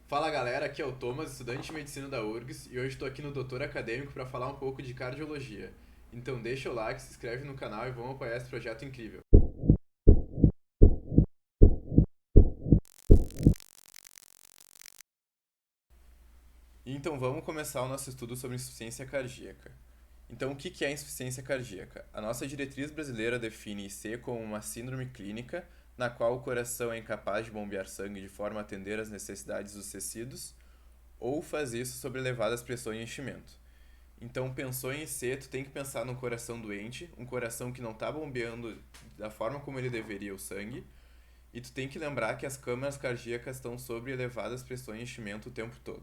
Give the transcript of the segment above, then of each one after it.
Fala galera, aqui é o Thomas, estudante de medicina da URGS, e hoje estou aqui no Doutor Acadêmico para falar um pouco de cardiologia. Então deixa o like, se inscreve no canal e vamos apoiar esse projeto incrível. Então vamos começar o nosso estudo sobre insuficiência cardíaca. Então o que é insuficiência cardíaca? A nossa diretriz brasileira define IC como uma síndrome clínica na qual o coração é incapaz de bombear sangue de forma a atender às necessidades dos tecidos ou faz isso sob elevadas pressões e enchimento. Então, pensou em IC, tu tem que pensar num coração doente, um coração que não está bombeando da forma como ele deveria o sangue, e tu tem que lembrar que as câmaras cardíacas estão sob elevadas pressões e enchimento o tempo todo.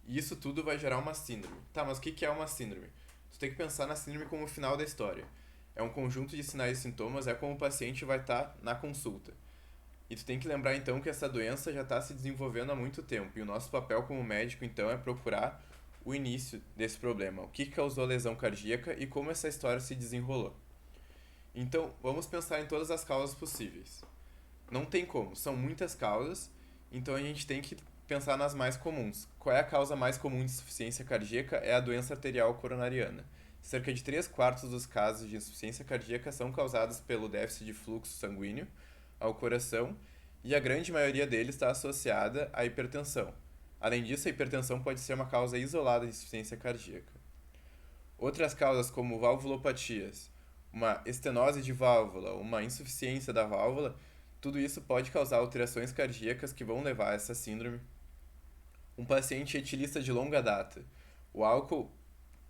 E isso tudo vai gerar uma síndrome. Tá, mas o que é uma síndrome? Tu tem que pensar na síndrome como o final da história. É um conjunto de sinais e sintomas, é como o paciente vai estar na consulta. E tu tem que lembrar então que essa doença já está se desenvolvendo há muito tempo, e o nosso papel como médico então é procurar o início desse problema, o que causou a lesão cardíaca e como essa história se desenrolou. Então, vamos pensar em todas as causas possíveis. Não tem como, são muitas causas, então a gente tem que pensar nas mais comuns. Qual é a causa mais comum de insuficiência cardíaca? É a doença arterial coronariana. Cerca de 3 quartos dos casos de insuficiência cardíaca são causados pelo déficit de fluxo sanguíneo ao coração e a grande maioria deles está associada à hipertensão. Além disso, a hipertensão pode ser uma causa isolada de insuficiência cardíaca. Outras causas, como valvulopatias, uma estenose de válvula, uma insuficiência da válvula, tudo isso pode causar alterações cardíacas que vão levar a essa síndrome. Um paciente etilista de longa data, o álcool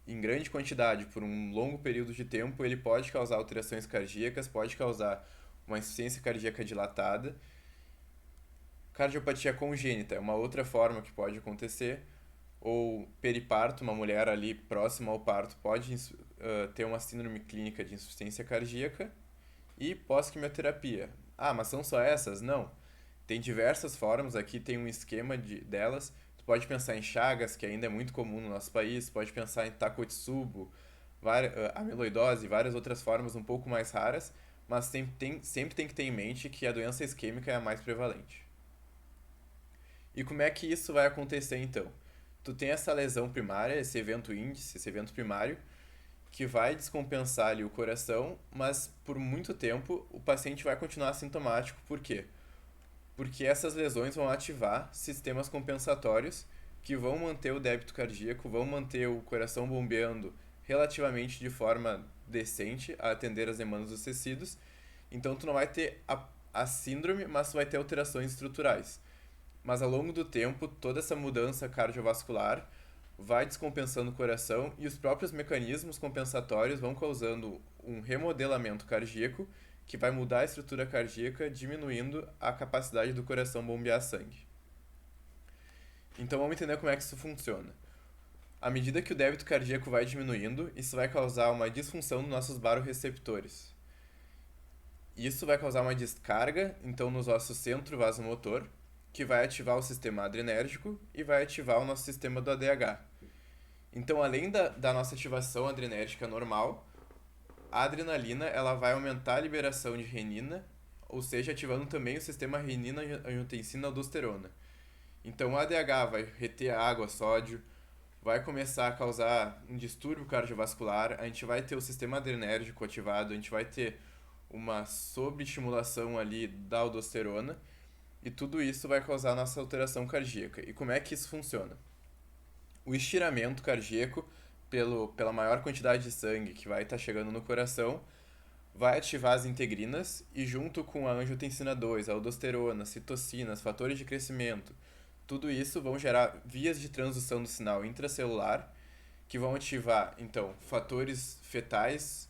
em grande quantidade por um longo período de tempo, ele pode causar alterações cardíacas, pode causar uma insuficiência cardíaca dilatada. Cardiopatia congênita é uma outra forma que pode acontecer, ou periparto, uma mulher ali próxima ao parto pode ter uma síndrome clínica de insuficiência cardíaca, e pós-quimioterapia. Ah, mas são só essas? Não. Tem diversas formas, aqui tem um esquema delas. Tu pode pensar em Chagas, que ainda é muito comum no nosso país, pode pensar em Takotsubo, amiloidose e várias outras formas um pouco mais raras, mas sempre tem que ter em mente que a doença isquêmica é a mais prevalente. E como é que isso vai acontecer então? Tu tem essa lesão primária, esse evento índice, esse evento primário, que vai descompensar ali o coração, mas por muito tempo o paciente vai continuar sintomático. Por quê? Porque essas lesões vão ativar sistemas compensatórios que vão manter o débito cardíaco, vão manter o coração bombeando relativamente de forma decente a atender as demandas dos tecidos. Então tu não vai ter a síndrome, mas tu vai ter alterações estruturais. Mas ao longo do tempo, toda essa mudança cardiovascular vai descompensando o coração e os próprios mecanismos compensatórios vão causando um remodelamento cardíaco que vai mudar a estrutura cardíaca, diminuindo a capacidade do coração bombear sangue. Então vamos entender como é que isso funciona. À medida que o débito cardíaco vai diminuindo, isso vai causar uma disfunção nos nossos baroreceptores. Isso vai causar uma descarga, então, nos ossos centro-vasomotor, que vai ativar o sistema adrenérgico e vai ativar o nosso sistema do ADH. Então, além da nossa ativação adrenérgica normal, a adrenalina ela vai aumentar a liberação de renina, ou seja, ativando também o sistema renina-angiotensina-aldosterona. Então, o ADH vai reter água, sódio, vai começar a causar um distúrbio cardiovascular, a gente vai ter o sistema adrenérgico ativado, a gente vai ter uma sobreestimulação ali da aldosterona, e tudo isso vai causar nossa alteração cardíaca. E como é que isso funciona? O estiramento cardíaco, pela maior quantidade de sangue que vai estar chegando no coração, vai ativar as integrinas e junto com a angiotensina 2, a aldosterona, citocinas, fatores de crescimento, tudo isso vão gerar vias de transdução do sinal intracelular que vão ativar, então, fatores fetais,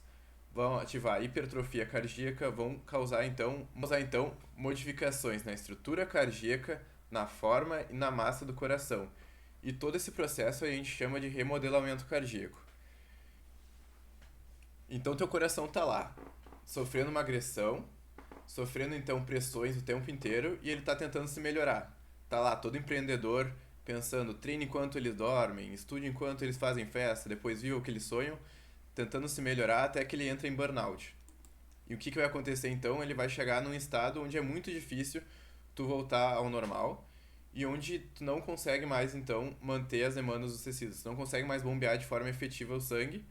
vão ativar a hipertrofia cardíaca, vão causar então modificações na estrutura cardíaca, na forma e na massa do coração. E todo esse processo a gente chama de remodelamento cardíaco. Então teu coração tá lá, sofrendo uma agressão, sofrendo então pressões o tempo inteiro e ele tá tentando se melhorar. Tá lá todo empreendedor pensando, treine enquanto eles dormem, estude enquanto eles fazem festa, depois viva o que eles sonham, tentando se melhorar até que ele entra em burnout. E o que vai acontecer então? Ele vai chegar num estado onde é muito difícil tu voltar ao normal e onde tu não consegue mais, então, manter as demandas dos tecidos. Tu não consegue mais bombear de forma efetiva o sangue.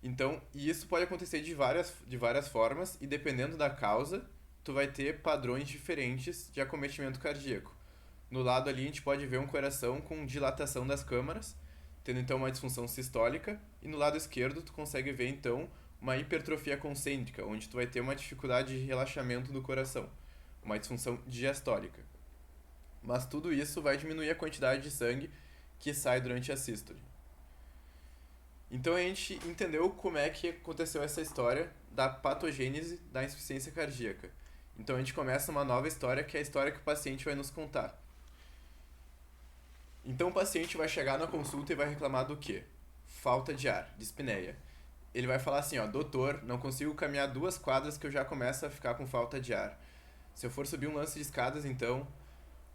Então, e isso pode acontecer de várias formas, e dependendo da causa, tu vai ter padrões diferentes de acometimento cardíaco. No lado ali, a gente pode ver um coração com dilatação das câmaras, tendo então uma disfunção sistólica, e no lado esquerdo, tu consegue ver então uma hipertrofia concêntrica, onde tu vai ter uma dificuldade de relaxamento do coração, uma disfunção diastólica. Mas tudo isso vai diminuir a quantidade de sangue que sai durante a sístole. Então a gente entendeu como é que aconteceu essa história da patogênese da insuficiência cardíaca. Então a gente começa uma nova história, que é a história que o paciente vai nos contar. Então o paciente vai chegar na consulta e vai reclamar do quê? Falta de ar, dispneia. Ele vai falar assim, ó, doutor, não consigo caminhar 2 quadras que eu já começo a ficar com falta de ar. Se eu for subir um lance de escadas, então...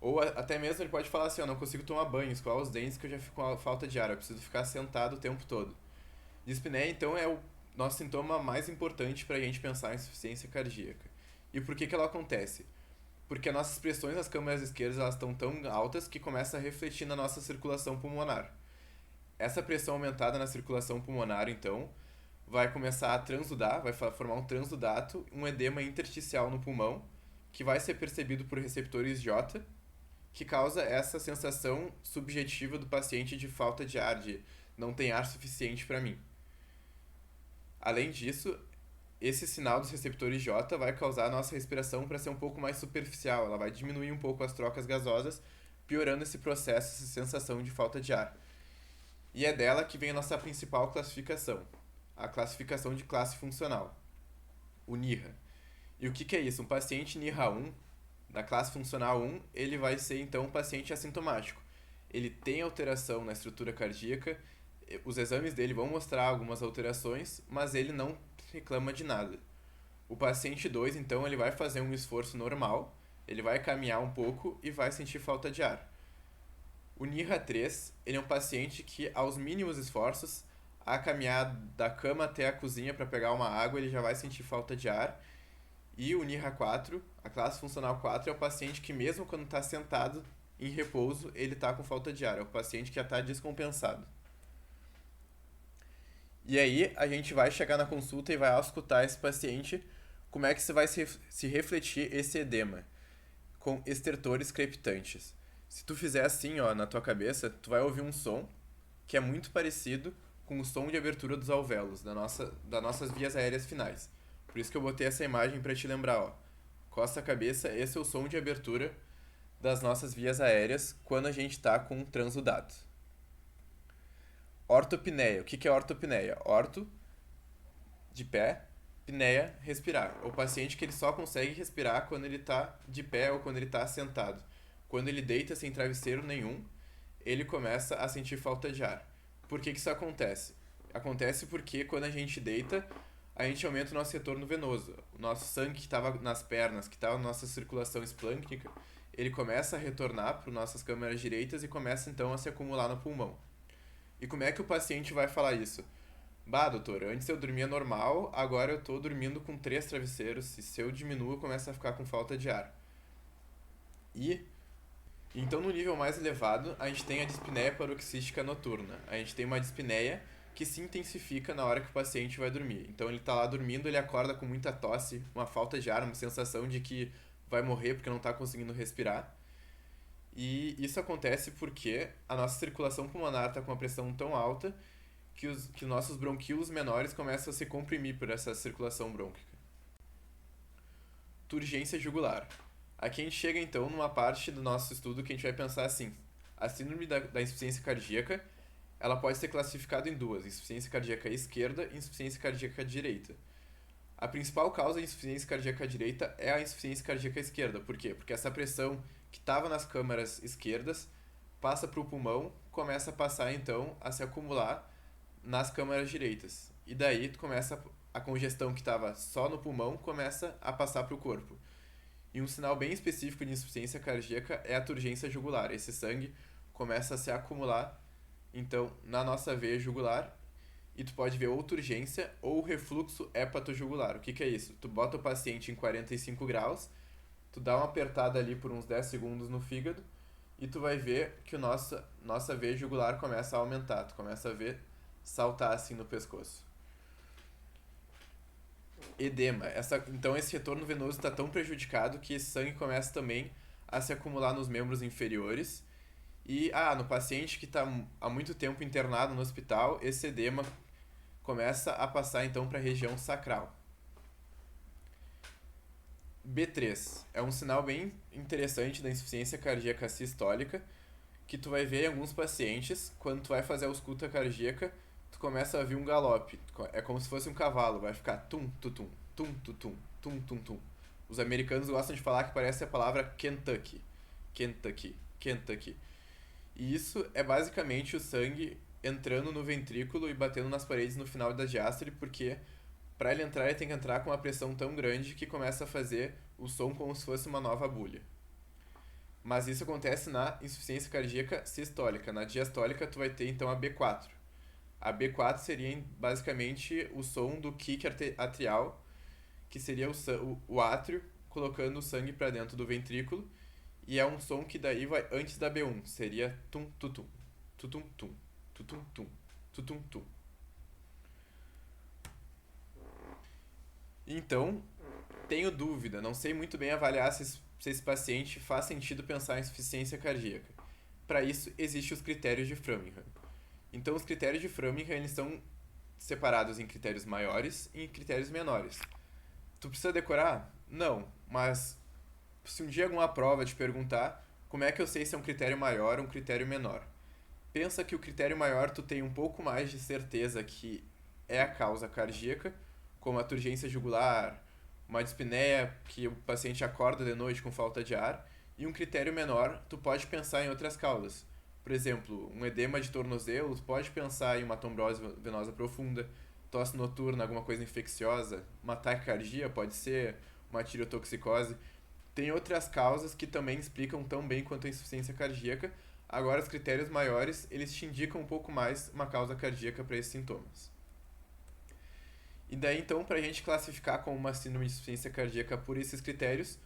Ou até mesmo ele pode falar assim, ó, não consigo tomar banho, escovar os dentes que eu já fico com falta de ar, eu preciso ficar sentado o tempo todo. Dispneia, então, é o nosso sintoma mais importante para a gente pensar em insuficiência cardíaca. E por que ela acontece? Porque as nossas pressões nas câmaras esquerdas elas estão tão altas que começa a refletir na nossa circulação pulmonar. Essa pressão aumentada na circulação pulmonar, então, vai começar a transudar, vai formar um transudato, um edema intersticial no pulmão, que vai ser percebido por receptores J, que causa essa sensação subjetiva do paciente de falta de ar, de não tem ar suficiente para mim. Além disso, esse sinal dos receptores J vai causar a nossa respiração para ser um pouco mais superficial, ela vai diminuir um pouco as trocas gasosas, piorando esse processo, essa sensação de falta de ar. E é dela que vem a nossa principal classificação, a classificação de classe funcional, o NIRA. E o que é isso? Um paciente NIRA 1, da classe funcional 1, ele vai ser então um paciente assintomático. Ele tem alteração na estrutura cardíaca, os exames dele vão mostrar algumas alterações, mas ele não reclama de nada. O paciente 2, então, ele vai fazer um esforço normal, ele vai caminhar um pouco e vai sentir falta de ar. O NIRA 3, ele é um paciente que, aos mínimos esforços, a caminhar da cama até a cozinha para pegar uma água, ele já vai sentir falta de ar. E o NIRA 4, a classe funcional 4, é o paciente que mesmo quando está sentado em repouso, ele está com falta de ar. É o paciente que já está descompensado. E aí a gente vai chegar na consulta e vai auscultar esse paciente como é que você vai se refletir esse edema com estertores crepitantes. Se tu fizer assim, ó, na tua cabeça, tu vai ouvir um som que é muito parecido com o som de abertura dos alvéolos das nossas vias aéreas finais. Por isso que eu botei essa imagem para te lembrar, ó. Costa a cabeça, esse é o som de abertura das nossas vias aéreas quando a gente está com um transudato. Ortopneia. O que é ortopneia? Orto, de pé, pneia, respirar. O paciente que ele só consegue respirar quando ele está de pé ou quando ele está sentado. Quando ele deita sem travesseiro nenhum, ele começa a sentir falta de ar. Por que isso acontece? Acontece porque quando a gente deita, a gente aumenta o nosso retorno venoso. O nosso sangue que estava nas pernas, que estava na nossa circulação esplâncnica, ele começa a retornar para as nossas câmaras direitas e começa então a se acumular no pulmão. E como é que o paciente vai falar isso? Bah, doutor, antes eu dormia normal, agora eu tô dormindo com 3 travesseiros, e se eu diminuo eu começo a ficar com falta de ar. E, então no nível mais elevado, a gente tem a dispneia paroxística noturna. A gente tem uma dispneia que se intensifica na hora que o paciente vai dormir. Então ele tá lá dormindo, ele acorda com muita tosse, uma falta de ar, uma sensação de que vai morrer porque não tá conseguindo respirar. E isso acontece porque a nossa circulação pulmonar está com uma pressão tão alta que os nossos bronquíolos menores começam a se comprimir por essa circulação brônquica. Turgência jugular. Aqui a gente chega então numa parte do nosso estudo que a gente vai pensar assim: a síndrome da insuficiência cardíaca, ela pode ser classificada em duas: insuficiência cardíaca esquerda e insuficiência cardíaca direita. A principal causa da insuficiência cardíaca direita é a insuficiência cardíaca esquerda. Por quê? Porque essa pressão que estava nas câmaras esquerdas passa para o pulmão, começa a passar então a se acumular nas câmaras direitas. E daí começa a congestão que estava só no pulmão começa a passar para o corpo. E um sinal bem específico de insuficiência cardíaca é a turgência jugular. Esse sangue começa a se acumular então na nossa veia jugular e tu pode ver ou turgência ou refluxo hepatojugular. O que é isso? Tu bota o paciente em 45 graus, tu dá uma apertada ali por uns 10 segundos no fígado e tu vai ver que nossa veia jugular começa a aumentar, tu começa a ver saltar assim no pescoço. Edema. Então esse retorno venoso está tão prejudicado que esse sangue começa também a se acumular nos membros inferiores. E, no paciente que está há muito tempo internado no hospital, esse edema começa a passar então para a região sacral. B3 é um sinal bem interessante da insuficiência cardíaca sistólica, que tu vai ver em alguns pacientes, quando tu vai fazer a ausculta cardíaca, tu começa a ouvir um galope. É como se fosse um cavalo, vai ficar tum, tutum, tum, tutum, tum, tum, tum. Os americanos gostam de falar que parece a palavra Kentucky. Kentucky, Kentucky. E isso é basicamente o sangue entrando no ventrículo e batendo nas paredes no final da diástole, porque para ele entrar ele tem que entrar com uma pressão tão grande que começa a fazer o som como se fosse uma nova agulha. Mas isso acontece na insuficiência cardíaca sistólica. Na diastólica tu vai ter então a B4. A B4 seria basicamente o som do kick atrial, que seria o átrio colocando o sangue para dentro do ventrículo, e é um som que daí vai antes da B1, seria tum tutum, tutum tum, tutum tum, tutum tum. Então, tenho dúvida, não sei muito bem avaliar se esse paciente faz sentido pensar em insuficiência cardíaca. Para isso, existem os critérios de Framingham. Então, os critérios de Framingham eles são separados em critérios maiores e em critérios menores. Tu precisa decorar? Não, mas se um dia alguma prova te perguntar, como é que eu sei se é um critério maior ou um critério menor? Pensa que o critério maior tu tem um pouco mais de certeza que é a causa cardíaca, como a turgência jugular, uma dispneia que o paciente acorda de noite com falta de ar, e um critério menor, tu pode pensar em outras causas. Por exemplo, um edema de tornozelo, tu pode pensar em uma trombose venosa profunda, tosse noturna, alguma coisa infecciosa, uma taquicardia, pode ser uma tireotoxicose. Tem outras causas que também explicam tão bem quanto a insuficiência cardíaca. Agora, os critérios maiores, eles te indicam um pouco mais uma causa cardíaca para esses sintomas. E daí, então, para a gente classificar como uma síndrome de insuficiência cardíaca por esses critérios,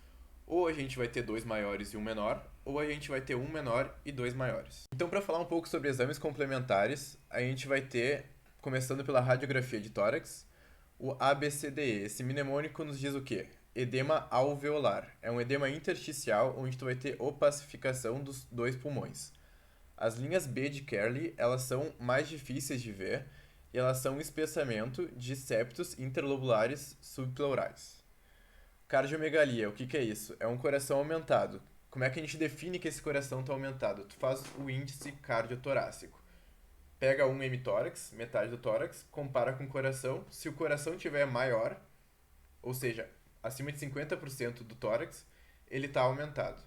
ou a gente vai ter 2 maiores e 1 menor, ou a gente vai ter 1 menor e 2 maiores. Então, para falar um pouco sobre exames complementares, a gente vai ter, começando pela radiografia de tórax, o ABCDE. Esse mnemônico nos diz o quê? Edema alveolar. É um edema intersticial onde tu vai ter opacificação dos 2 pulmões. As linhas B de Kerley, elas são mais difíceis de ver e elas são um espessamento de septos interlobulares subpleurais. Cardiomegalia, o que é isso? É um coração aumentado. Como é que a gente define que esse coração está aumentado? Tu faz o índice cardiotorácico. Pega um hemitórax, metade do tórax, compara com o coração. Se o coração tiver maior, ou seja, acima de 50% do tórax, ele está aumentado.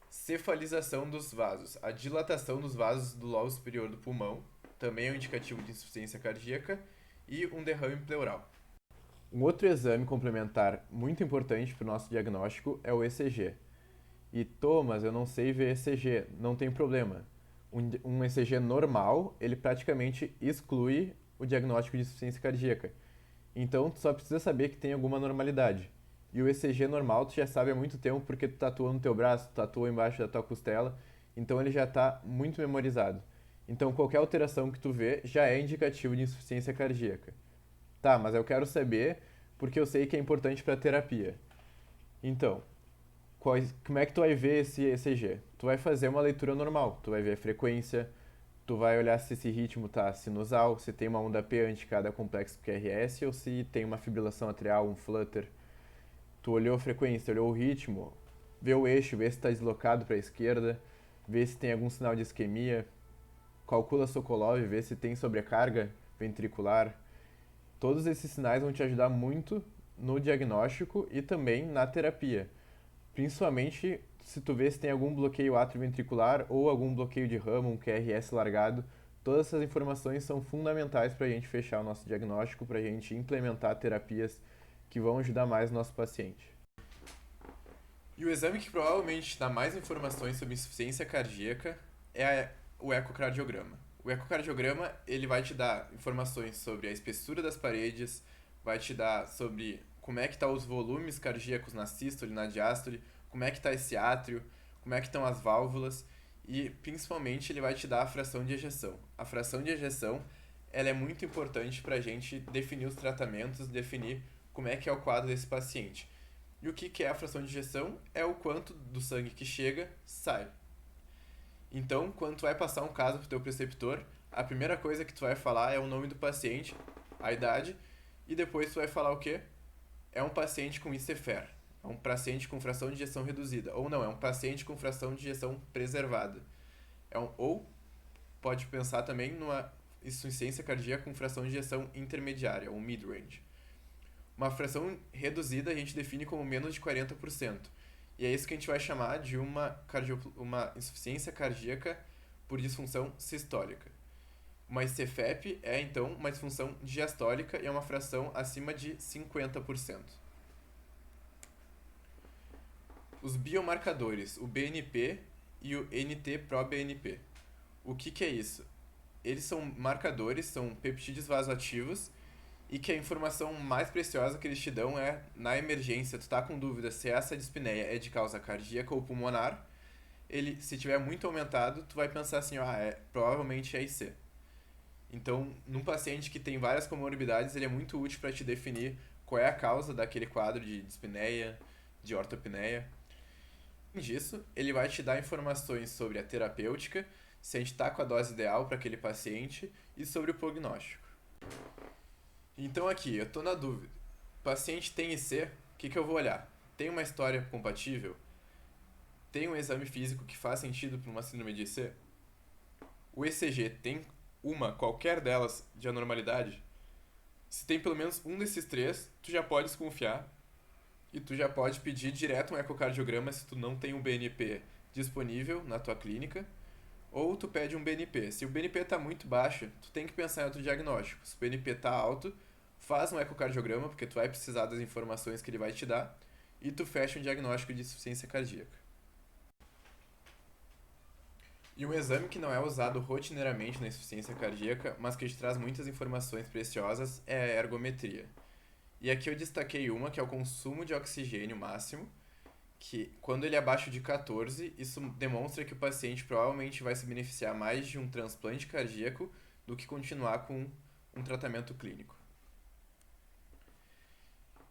Cefalização dos vasos. A dilatação dos vasos do lobo superior do pulmão também é um indicativo de insuficiência cardíaca, e um derrame pleural. Um outro exame complementar muito importante para o nosso diagnóstico é o ECG. E Thomas, eu não sei ver ECG, não tem problema. Um ECG normal, ele praticamente exclui o diagnóstico de insuficiência cardíaca. Então, tu só precisa saber que tem alguma normalidade. E o ECG normal tu já sabe há muito tempo porque tu tatuou no teu braço, tu tatuou embaixo da tua costela, então ele já está muito memorizado. Então, qualquer alteração que tu vê já é indicativo de insuficiência cardíaca. Tá, mas eu quero saber porque eu sei que é importante para a terapia. Então, como é que tu vai ver esse ECG? Tu vai fazer uma leitura normal, tu vai ver a frequência, tu vai olhar se esse ritmo está sinusal, se tem uma onda P ante cada complexo QRS ou se tem uma fibrilação atrial, um flutter. Tu olhou a frequência, olhou o ritmo, vê o eixo, vê se está deslocado para a esquerda, vê se tem algum sinal de isquemia, calcula Sokolov, vê se tem sobrecarga ventricular. Todos esses sinais vão te ajudar muito no diagnóstico e também na terapia. Principalmente se tu vê se tem algum bloqueio atrioventricular ou algum bloqueio de ramo, um QRS largado. Todas essas informações são fundamentais para a gente fechar o nosso diagnóstico, para a gente implementar terapias que vão ajudar mais o nosso paciente. E o exame que provavelmente dá mais informações sobre insuficiência cardíaca é o ecocardiograma. O ecocardiograma ele vai te dar informações sobre a espessura das paredes, vai te dar sobre como é que tá os volumes cardíacos na sístole, na diástole, como é que tá esse átrio, como é que estão as válvulas e principalmente ele vai te dar a fração de ejeção. A fração de ejeção ela é muito importante para a gente definir os tratamentos, definir como é que é o quadro desse paciente. E o que é a fração de ejeção? É o quanto do sangue que chega, sai. Então, quando tu vai passar um caso pro teu preceptor, a primeira coisa que tu vai falar é o nome do paciente, a idade, e depois tu vai falar o quê? É um paciente com ICFER, é um paciente com fração de ejeção reduzida, ou não, é um paciente com fração de ejeção preservada. Ou pode pensar também numa insuficiência cardíaca com fração de ejeção intermediária, ou mid-range. Uma fração reduzida a gente define como menos de 40%. E é isso que a gente vai chamar de uma insuficiência cardíaca por disfunção sistólica. Uma ICFEP é, então, uma disfunção diastólica e é uma fração acima de 50%. Os biomarcadores, o BNP e o NT-proBNP. O que é isso? Eles são marcadores, são peptídeos vasoativos e que a informação mais preciosa que eles te dão é, na emergência, tu tá com dúvida se essa dispneia é de causa cardíaca ou pulmonar, ele, se tiver muito aumentado, tu vai pensar assim, provavelmente é IC. Então, num paciente que tem várias comorbidades, ele é muito útil para te definir qual é a causa daquele quadro de dispneia, de ortopneia. Além disso, ele vai te dar informações sobre a terapêutica, se a gente está com a dose ideal para aquele paciente e sobre o prognóstico. Então aqui, eu estou na dúvida. O paciente tem IC, o que eu vou olhar? Tem uma história compatível? Tem um exame físico que faz sentido para uma síndrome de IC? O ECG tem qualquer delas, de anormalidade? Se tem pelo menos um desses três, tu já pode desconfiar e tu já pode pedir direto um ecocardiograma se tu não tem um BNP disponível na tua clínica, ou tu pede um BNP. Se o BNP está muito baixo, tu tem que pensar em outro diagnóstico. Se o BNP está alto, faz um ecocardiograma, porque tu vai precisar das informações que ele vai te dar, e tu fecha um diagnóstico de insuficiência cardíaca. E um exame que não é usado rotineiramente na insuficiência cardíaca, mas que te traz muitas informações preciosas, é a ergometria. E aqui eu destaquei uma, que é o consumo de oxigênio máximo, que quando ele é abaixo de 14, isso demonstra que o paciente provavelmente vai se beneficiar mais de um transplante cardíaco do que continuar com um tratamento clínico.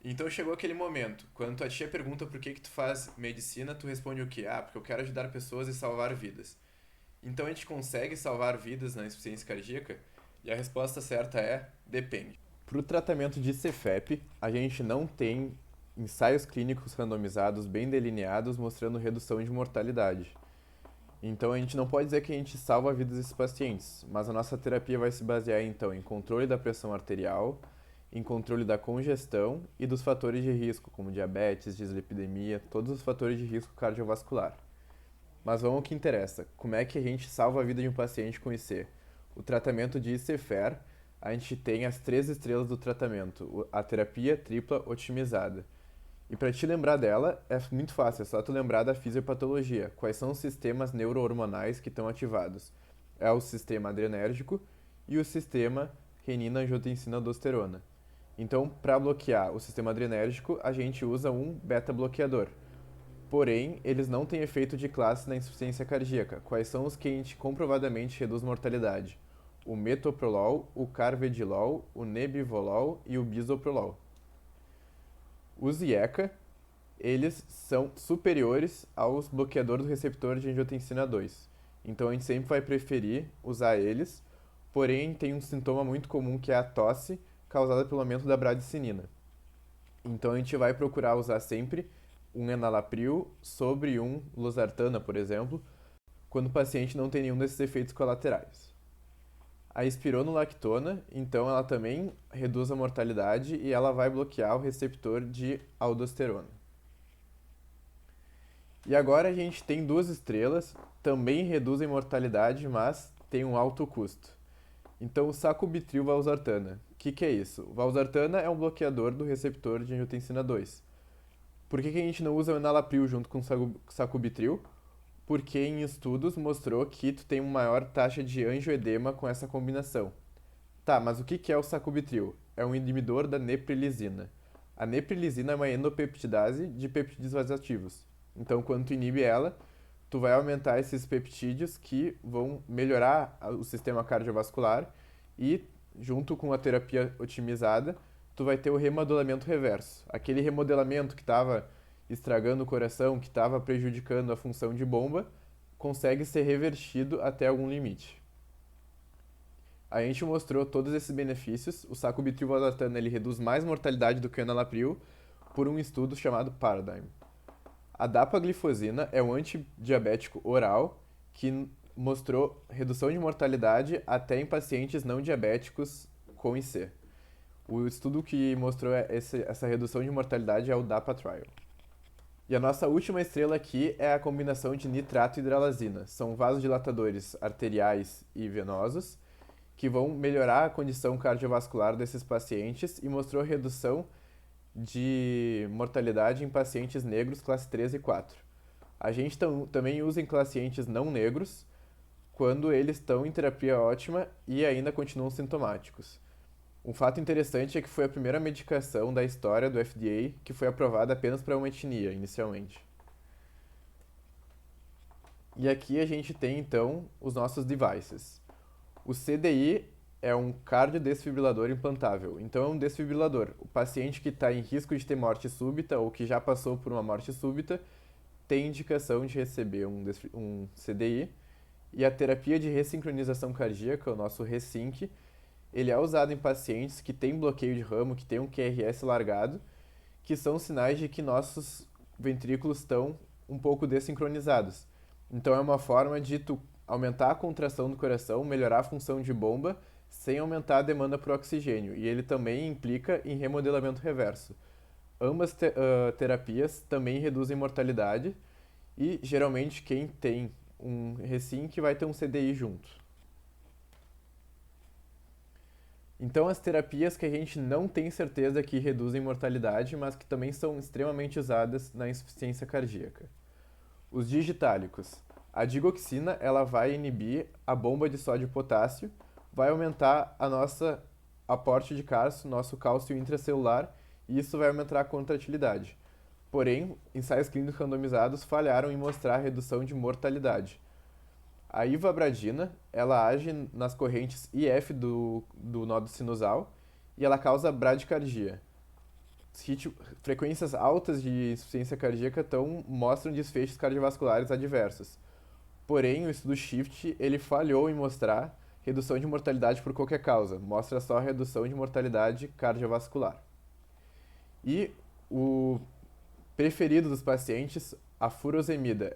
Então chegou aquele momento, quando tua tia pergunta por que tu faz medicina, tu responde o quê? Porque eu quero ajudar pessoas e salvar vidas. Então a gente consegue salvar vidas na insuficiência cardíaca? E a resposta certa é: depende. Para o tratamento de CFEP, a gente não tem ensaios clínicos randomizados bem delineados mostrando redução de mortalidade. Então a gente não pode dizer que a gente salva a vida desses pacientes, mas a nossa terapia vai se basear então em controle da pressão arterial, em controle da congestão e dos fatores de risco, como diabetes, dislipidemia, todos os fatores de risco cardiovascular. Mas vamos ao que interessa, como é que a gente salva a vida de um paciente com IC? O tratamento de ICFER, a gente tem as 3 estrelas do tratamento, a terapia tripla otimizada. E para te lembrar dela, é muito fácil, é só tu lembrar da fisiopatologia. Quais são os sistemas neurohormonais que estão ativados? É o sistema adrenérgico e o sistema renina-angiotensina-aldosterona. Então, para bloquear o sistema adrenérgico, a gente usa um beta-bloqueador. Porém, eles não têm efeito de classe na insuficiência cardíaca. Quais são os que a gente comprovadamente reduz mortalidade? O metoprolol, o carvedilol, o nebivolol e o bisoprolol. Os IECA, eles são superiores aos bloqueadores do receptor de angiotensina 2. Então a gente sempre vai preferir usar eles, porém tem um sintoma muito comum que é a tosse causada pelo aumento da bradicinina. Então a gente vai procurar usar sempre um enalapril sobre um losartana, por exemplo, quando o paciente não tem nenhum desses efeitos colaterais. A espironolactona, então, ela também reduz a mortalidade e ela vai bloquear o receptor de aldosterona. E agora a gente tem 2 estrelas, também reduzem mortalidade, mas tem um alto custo. Então, o sacubitril valsartana. O que é isso? O valsartana é um bloqueador do receptor de angiotensina 2. Por que a gente não usa o enalapril junto com o sacubitril? Porque em estudos mostrou que tu tem uma maior taxa de angioedema com essa combinação. Tá, mas o que é o sacubitril? É um inibidor da neprilisina. A neprilisina é uma endopeptidase de peptídeos vasoativos. Então, quando tu inibe ela, tu vai aumentar esses peptídeos que vão melhorar o sistema cardiovascular e, junto com a terapia otimizada, tu vai ter o remodelamento reverso. Aquele remodelamento que estava estragando o coração, que estava prejudicando a função de bomba, consegue ser revertido até algum limite. A gente mostrou todos esses benefícios. O sacubitril/valsartana ele reduz mais mortalidade do que o enalapril por um estudo chamado Paradigm. A dapaglifosina é um antidiabético oral que mostrou redução de mortalidade até em pacientes não diabéticos com IC. O estudo que mostrou essa redução de mortalidade é o DAPA Trial. E a nossa última estrela aqui é a combinação de nitrato e hidralazina. São vasodilatadores arteriais e venosos que vão melhorar a condição cardiovascular desses pacientes e mostrou redução de mortalidade em pacientes negros classe 3 e 4. A gente também usa em pacientes não negros quando eles estão em terapia ótima e ainda continuam sintomáticos. Um fato interessante é que foi a primeira medicação da história do FDA que foi aprovada apenas para uma etnia, inicialmente. E aqui a gente tem, então, os nossos devices. O CDI é um cardiodesfibrilador implantável, então é um desfibrilador. O paciente que está em risco de ter morte súbita ou que já passou por uma morte súbita tem indicação de receber um CDI. E a terapia de ressincronização cardíaca, o nosso Resync, ele é usado em pacientes que têm bloqueio de ramo, que têm um QRS largado, que são sinais de que nossos ventrículos estão um pouco desincronizados. Então é uma forma de tu aumentar a contração do coração, melhorar a função de bomba, sem aumentar a demanda por oxigênio. E ele também implica em remodelamento reverso. Ambas terapias também reduzem mortalidade e geralmente quem tem um Resync vai ter um CDI junto. Então as terapias que a gente não tem certeza que reduzem mortalidade, mas que também são extremamente usadas na insuficiência cardíaca. Os digitálicos. A digoxina ela vai inibir a bomba de sódio e potássio, vai aumentar a nossa aporte de cálcio, nosso cálcio intracelular, e isso vai aumentar a contratilidade. Porém, ensaios clínicos randomizados falharam em mostrar a redução de mortalidade. A ivabradina, ela age nas correntes IF do nodo sinusal e ela causa bradicardia. Frequências altas de insuficiência cardíaca mostram desfechos cardiovasculares adversos. Porém, o estudo SHIFT ele falhou em mostrar redução de mortalidade por qualquer causa, mostra só redução de mortalidade cardiovascular. E o preferido dos pacientes, a furosemida.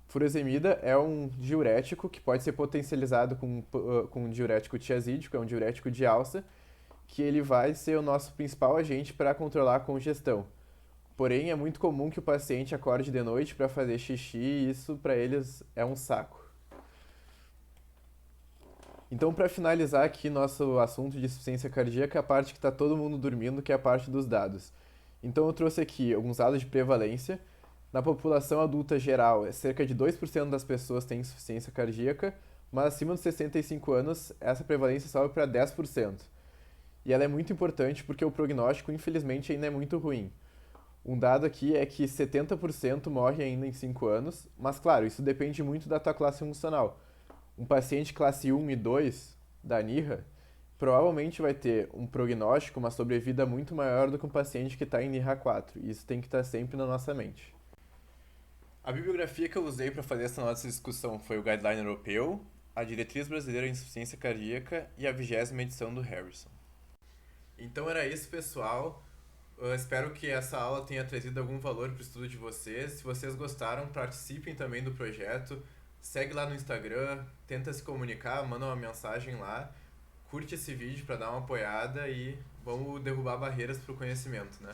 Furosemida é um diurético que pode ser potencializado com um diurético tiazídico, é um diurético de alça, que ele vai ser o nosso principal agente para controlar a congestão. Porém, é muito comum que o paciente acorde de noite para fazer xixi e isso para eles é um saco. Então, para finalizar aqui nosso assunto de insuficiência cardíaca, a parte que está todo mundo dormindo, que é a parte dos dados. Então, eu trouxe aqui alguns dados de prevalência. Na população adulta geral, cerca de 2% das pessoas têm insuficiência cardíaca, mas acima dos 65 anos, essa prevalência sobe para 10%. E ela é muito importante porque o prognóstico, infelizmente, ainda é muito ruim. Um dado aqui é que 70% morre ainda em 5 anos, mas claro, isso depende muito da tua classe funcional. Um paciente classe 1 e 2 da NIRA provavelmente vai ter um prognóstico, uma sobrevida muito maior do que um paciente que está em NIRA 4. E isso tem que estar sempre na nossa mente. A bibliografia que eu usei para fazer essa nossa discussão foi o Guideline Europeu, a Diretriz Brasileira de Insuficiência Cardíaca e a 20ª edição do Harrison. Então era isso, pessoal. Eu espero que essa aula tenha trazido algum valor para o estudo de vocês. Se vocês gostaram, participem também do projeto. Segue lá no Instagram, tenta se comunicar, manda uma mensagem lá. Curte esse vídeo para dar uma apoiada e vamos derrubar barreiras para o conhecimento, né?